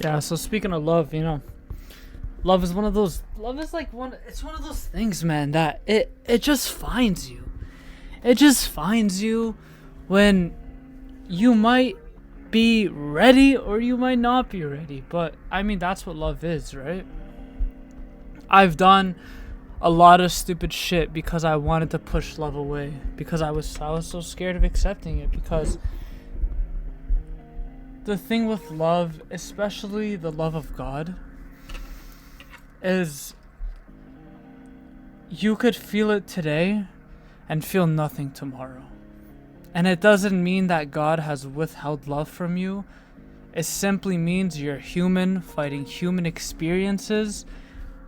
Yeah, so speaking of love, love is one of those love is like one it's one of those things, man, that it just finds you. It just finds you when you might be ready or you might not be ready. But I mean that's what love is, right? I've done a lot of stupid shit because I wanted to push love away because I was so scared of accepting it because the thing with love, especially the love of God, is you could feel it today and feel nothing tomorrow. And it doesn't mean that God has withheld love from you. It simply means you're human fighting human experiences.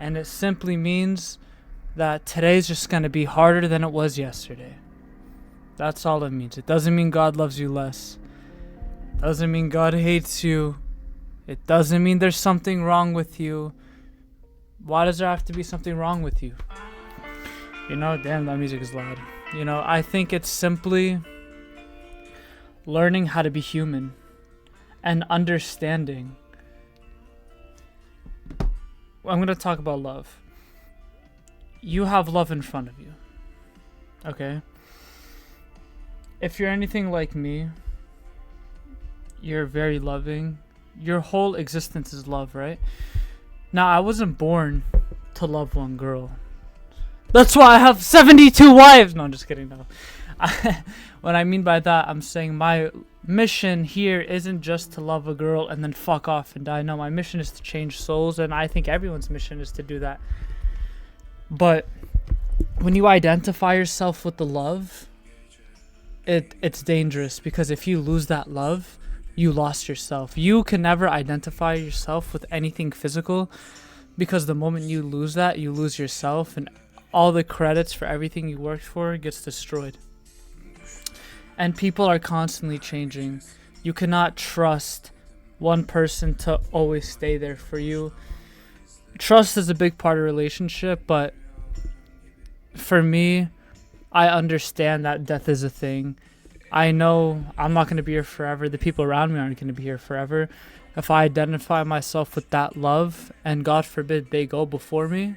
And it simply means that today's just going to be harder than it was yesterday. That's all it means. It doesn't mean God loves you less. It doesn't mean God hates you. It doesn't mean there's something wrong with you. Why does there have to be something wrong with you? Damn, that music is loud. I think it's simply learning how to be human and understanding. I'm going to talk about love. You have love in front of you. Okay? If you're anything like me, you're very loving. Your whole existence is love, right? Now, I wasn't born to love one girl. That's why I have 72 wives. No, I'm just kidding. No. What I mean by that, I'm saying my mission here isn't just to love a girl and then fuck off and die. No, my mission is to change souls, and I think everyone's mission is to do that. But when you identify yourself with the love, it's dangerous, because if you lose that love, you lost yourself. You can never identify yourself with anything physical, because the moment you lose that, you lose yourself, and all the credits for everything you worked for gets destroyed. And people are constantly changing. You cannot trust one person to always stay there for you. Trust is a big part of a relationship, but for me, I understand that death is a thing. I know I'm not going to be here forever. The people around me aren't going to be here forever. If I identify myself with that love, and God forbid they go before me,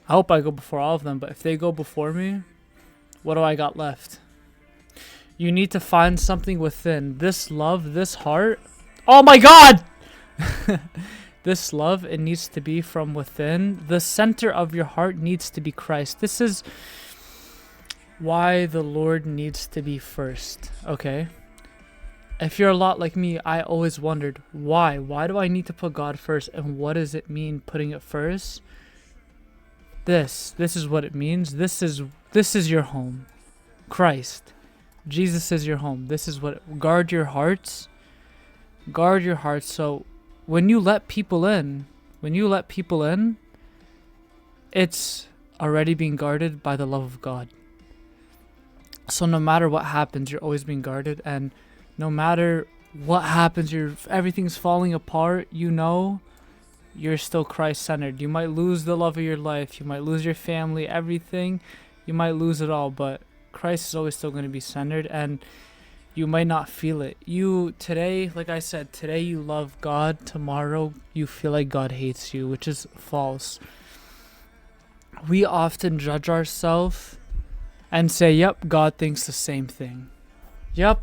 I hope I go before all of them, but if they go before me, what do I got left? You need to find something within. This love, this heart. Oh my God! This love, it needs to be from within. The center of your heart needs to be Christ. This is why the Lord needs to be first, okay? If you're a lot like me, I always wondered, why? Why do I need to put God first? And what does it mean putting it first? This is what it means. This is your home. Christ. Jesus is your home. This is what, guard your hearts. Guard your hearts. So when you let people in, it's already being guarded by the love of God. So no matter what happens, you're always being guarded, and no matter what happens, everything's falling apart, you're still Christ-centered. You might lose the love of your life, you might lose your family, everything, you might lose it all, but Christ is always still going to be centered, and you might not feel it. Today, like I said, today you love God, tomorrow you feel like God hates you, which is false. We often judge ourselves and say, yep, God thinks the same thing. Yep,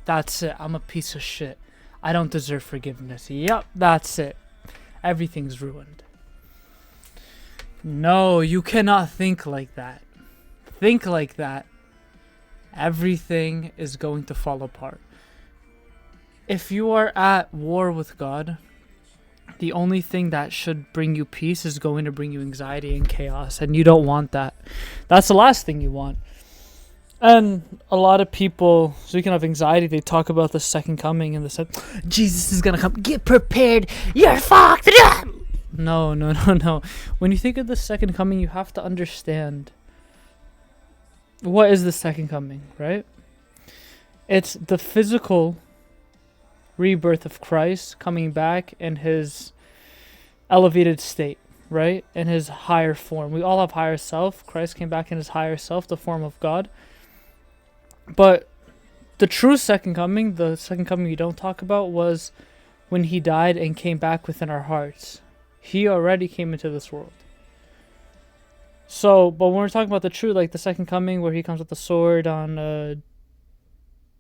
that's it. I'm a piece of shit. I don't deserve forgiveness. Yep, that's it. Everything's ruined. No, you cannot think like that. Think like that. Everything is going to fall apart. If you are at war with God, the only thing that should bring you peace is going to bring you anxiety and chaos, and you don't want that. That's the last thing you want. And a lot of people, speaking of anxiety, they talk about the second coming and they said, Jesus is gonna come. Get prepared. You're fucked. No. When you think of the second coming, you have to understand, what is the second coming, right? It's the physical rebirth of Christ coming back in his elevated state, right? In his higher form. We all have higher self. Christ came back in his higher self, the form of God. But the true second coming, the second coming you don't talk about, was when he died and came back within our hearts. He already came into this world. So, but when we're talking about the true, like the second coming, where he comes with the sword on a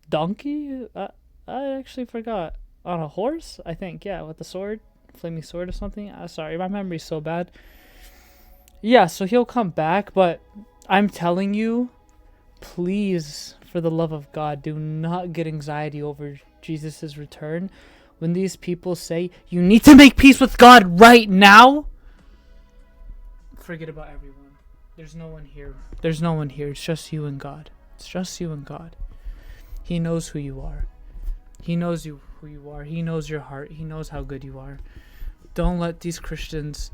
donkey, I actually forgot. On a horse, I think, yeah, with the sword, flaming sword or something. Sorry, my memory's so bad. Yeah, so he'll come back, but I'm telling you, please, for the love of God, do not get anxiety over Jesus' return. When these people say, you need to make peace with God right now, forget about everyone. There's no one here. There's no one here. It's just you and God. It's just you and God. He knows who you are. He knows who you are. He knows your heart. He knows how good you are. Don't let these Christians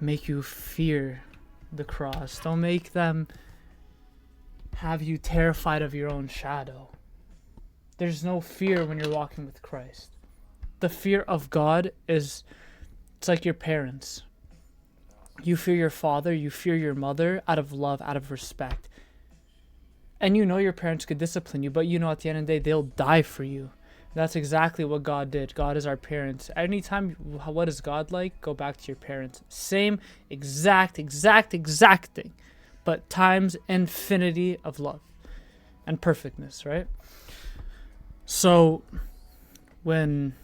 make you fear the cross. Don't make them have you terrified of your own shadow. There's no fear when you're walking with Christ. The fear of God it's like your parents. You fear your father, you fear your mother out of love, out of respect. And you know your parents could discipline you, but you know at the end of the day, they'll die for you. That's exactly what God did. God is our parents. Anytime, what is God like? Go back to your parents. Same exact thing. But times infinity of love and perfectness, right? So, when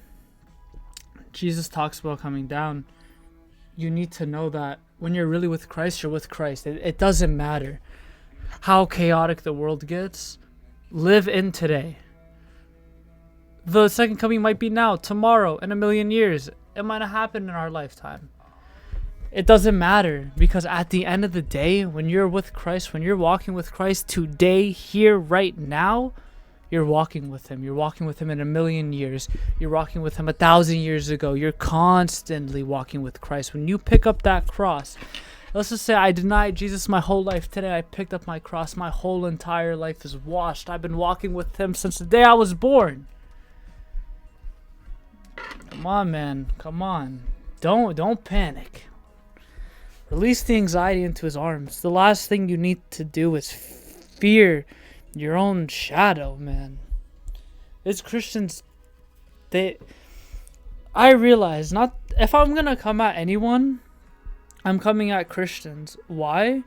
Jesus talks about coming down, you need to know that when you're really with Christ, you're with Christ. It doesn't matter how chaotic the world gets. Live in today. The second coming might be now, tomorrow, in a million years. It might not happen in our lifetime. It doesn't matter, because at the end of the day, when you're with Christ, when you're walking with Christ today, here, right now, you're walking with him. You're walking with him in a million years. You're walking with him 1,000 years ago. You're constantly walking with Christ. When you pick up that cross, let's just say I denied Jesus my whole life. Today I picked up my cross. My whole entire life is washed. I've been walking with him since the day I was born. Come on, man. Come on. Don't panic. Release the anxiety into his arms. The last thing you need to do is fear your own shadow, man. These Christians, I realize, not if I'm gonna come at anyone, I'm coming at Christians. Why?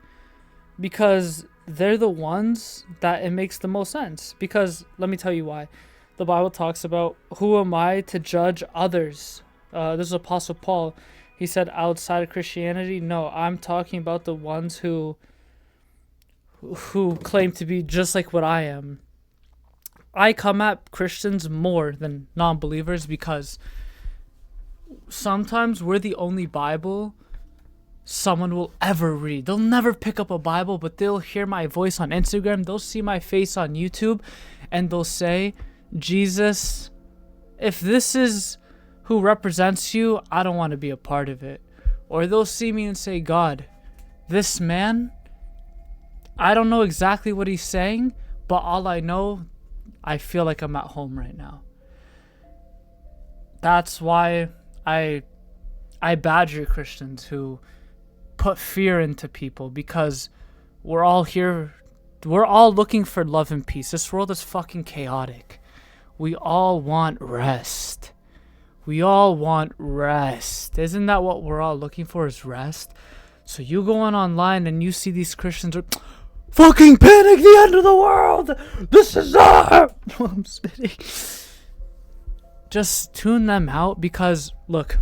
Because they're the ones that it makes the most sense. Because let me tell you why. The Bible talks about, who am I to judge others? This is Apostle Paul. He said, outside of Christianity, no, I'm talking about the ones who claim to be just like what I am. I come at Christians more than non-believers because sometimes we're the only Bible someone will ever read. They'll never pick up a Bible, but they'll hear my voice on Instagram, they'll see my face on YouTube, and they'll say, Jesus, if this is who represents you, I don't want to be a part of it. Or they'll see me and say, God, this man, I don't know exactly what he's saying, but all I know, I feel like I'm at home right now. That's why I badger Christians who put fear into people, because we're all here, we're all looking for love and peace. This world is fucking chaotic. We all want rest. We all want rest. Isn't that what we're all looking for, is rest? So you go online and you see these Christians are fucking panic, the end of the world. This is I'm spitting. Just tune them out, because look,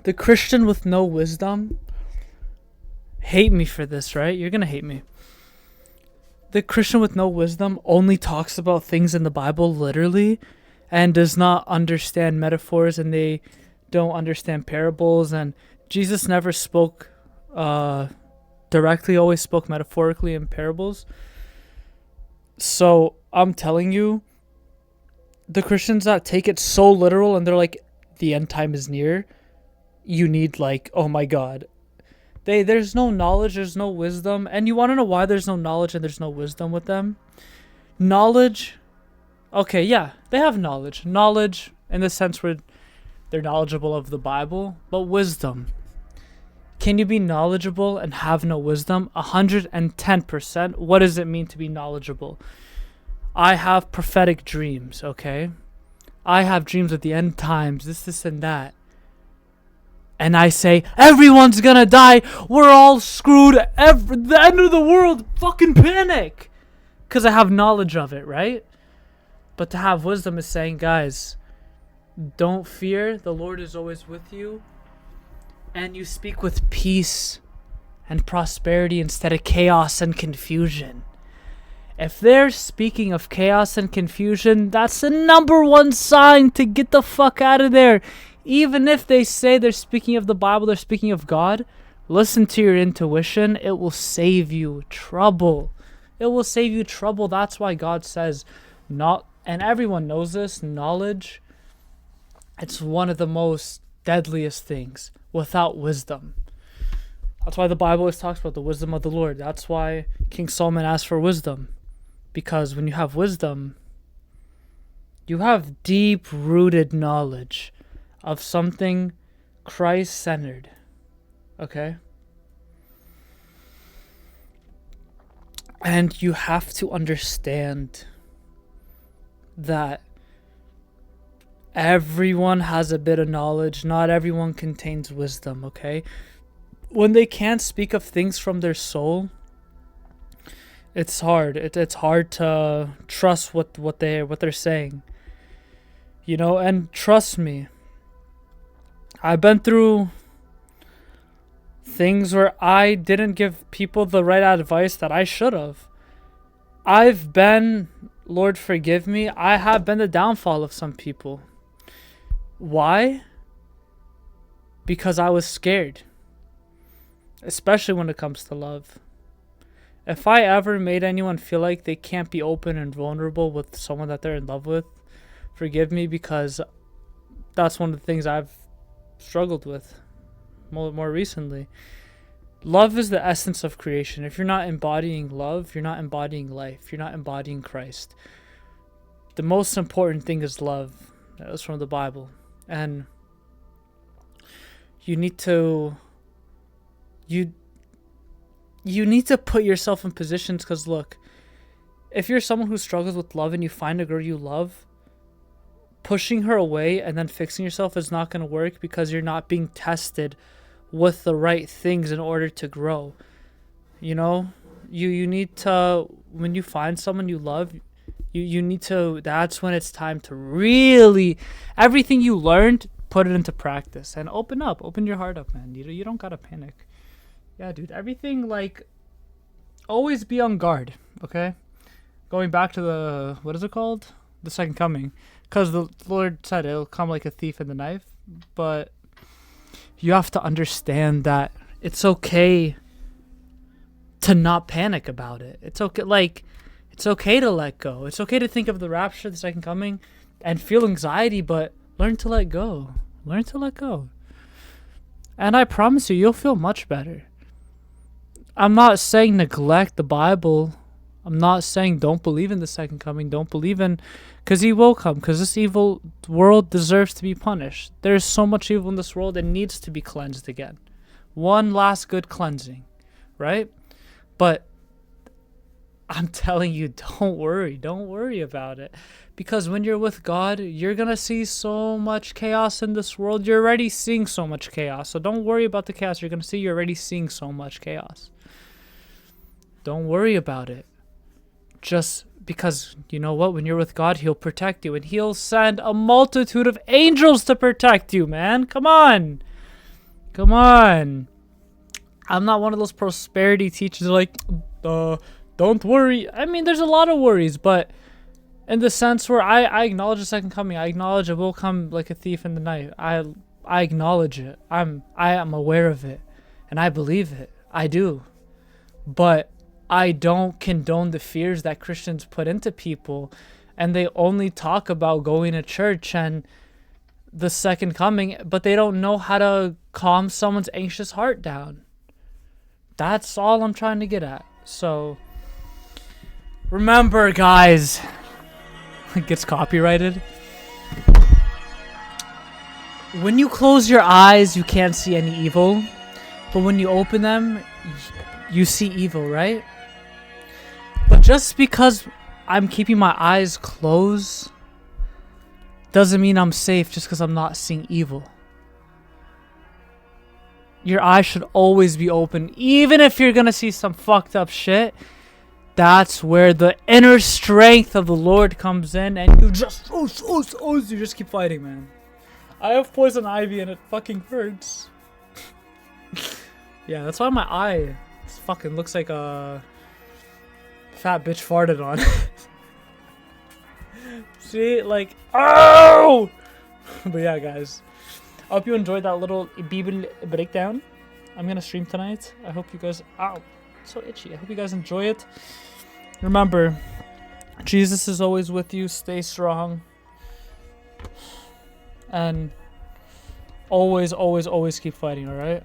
the Christian with no wisdom, hate me for this, right? You're gonna hate me. The Christian with no wisdom only talks about things in the Bible literally, and does not understand metaphors, and they don't understand parables. And Jesus never spoke directly, always spoke metaphorically in parables. So I'm telling you, the Christians that take it so literal and they're like, the end time is near, you need like, oh my God. There's no knowledge, there's no wisdom. And you want to know why there's no knowledge and there's no wisdom with them? Knowledge, okay, yeah, they have knowledge. Knowledge in the sense where they're knowledgeable of the Bible, but wisdom. Can you be knowledgeable and have no wisdom? 110%. What does it mean to be knowledgeable? I have prophetic dreams, okay? I have dreams of the end times, this and that. And I say, everyone's gonna die. We're all screwed. The end of the world. Fucking panic. Because I have knowledge of it, right? But to have wisdom is saying, guys, don't fear. The Lord is always with you. And you speak with peace and prosperity instead of chaos and confusion. If they're speaking of chaos and confusion, that's the number one sign to get the fuck out of there. Even if they say they're speaking of the Bible, they're speaking of God, listen to your intuition. It will save you trouble. It will save you trouble. That's why God says, not, and everyone knows this, knowledge, it's one of the most deadliest things without wisdom. That's why the Bible always talks about the wisdom of the Lord. That's why King Solomon asked for wisdom. Because when you have wisdom, you have deep-rooted knowledge of something Christ-centered. Okay? And you have to understand that everyone has a bit of knowledge. Not everyone contains wisdom, okay? When they can't speak of things from their soul, it's hard. It's hard to trust what they're saying. You know, and trust me, I've been through things where I didn't give people the right advice that I should have. I've been, Lord forgive me, I have been the downfall of some people. Why? Because I was scared. Especially when it comes to love. If I ever made anyone feel like they can't be open and vulnerable with someone that they're in love with, forgive me, because that's one of the things I've struggled with more recently. Love is the essence of creation. If you're not embodying love, you're not embodying life. You're not embodying Christ. The most important thing is love. That was from the Bible. And you need to you need to put yourself in positions, because look, if you're someone who struggles with love and you find a girl you love, pushing her away and then fixing yourself is not going to work, because you're not being tested with the right things in order to grow. You know, you need to, when you find someone you love, you need to, that's when it's time to really, everything you learned, put it into practice and open your heart up, man. You don't gotta panic. Yeah, dude, everything, like, always be on guard, okay? Going back to the, what is it called? The second coming. Because the Lord said it'll come like a thief in the night. But you have to understand that it's okay to not panic about it. It's okay, like, it's okay to let go. It's okay to think of the rapture, the second coming, and feel anxiety, but learn to let go. Learn to let go. And I promise you, you'll feel much better. I'm not saying neglect the Bible. I'm not saying don't believe in the second coming. Don't believe in, because he will come. Because this evil world deserves to be punished. There's so much evil in this world. It needs to be cleansed again. One last good cleansing, right? But I'm telling you, don't worry. Don't worry about it. Because when you're with God, you're going to see so much chaos in this world. You're already seeing so much chaos. So don't worry about the chaos. You're going to see you're already seeing so much chaos. Don't worry about it. Just because, you know what? When you're with God, he'll protect you. And he'll send a multitude of angels to protect you, man. Come on. Come on. I'm not one of those prosperity teachers like, don't worry. I mean, there's a lot of worries, but in the sense where I acknowledge the second coming. I acknowledge it will come like a thief in the night. I acknowledge it. I am aware of it. And I believe it. I do. But I don't condone the fears that Christians put into people, and they only talk about going to church and the second coming, but they don't know how to calm someone's anxious heart down. That's all I'm trying to get at. So remember, guys, it gets copyrighted. When you close your eyes, you can't see any evil, but when you open them, you see evil, right? But just because I'm keeping my eyes closed doesn't mean I'm safe just because I'm not seeing evil. Your eyes should always be open, even if you're gonna see some fucked up shit. That's where the inner strength of the Lord comes in, and you just you just keep fighting, man. I have poison ivy and it fucking hurts. Yeah, that's why my eye fucking looks like a fat bitch farted on. See, like, oh! But yeah, guys, I hope you enjoyed that little Bible breakdown. I'm gonna stream tonight. I hope you guys, ow, it's so itchy. I hope you guys enjoy it. Remember, Jesus is always with you. Stay strong. And always, always, always keep fighting, alright?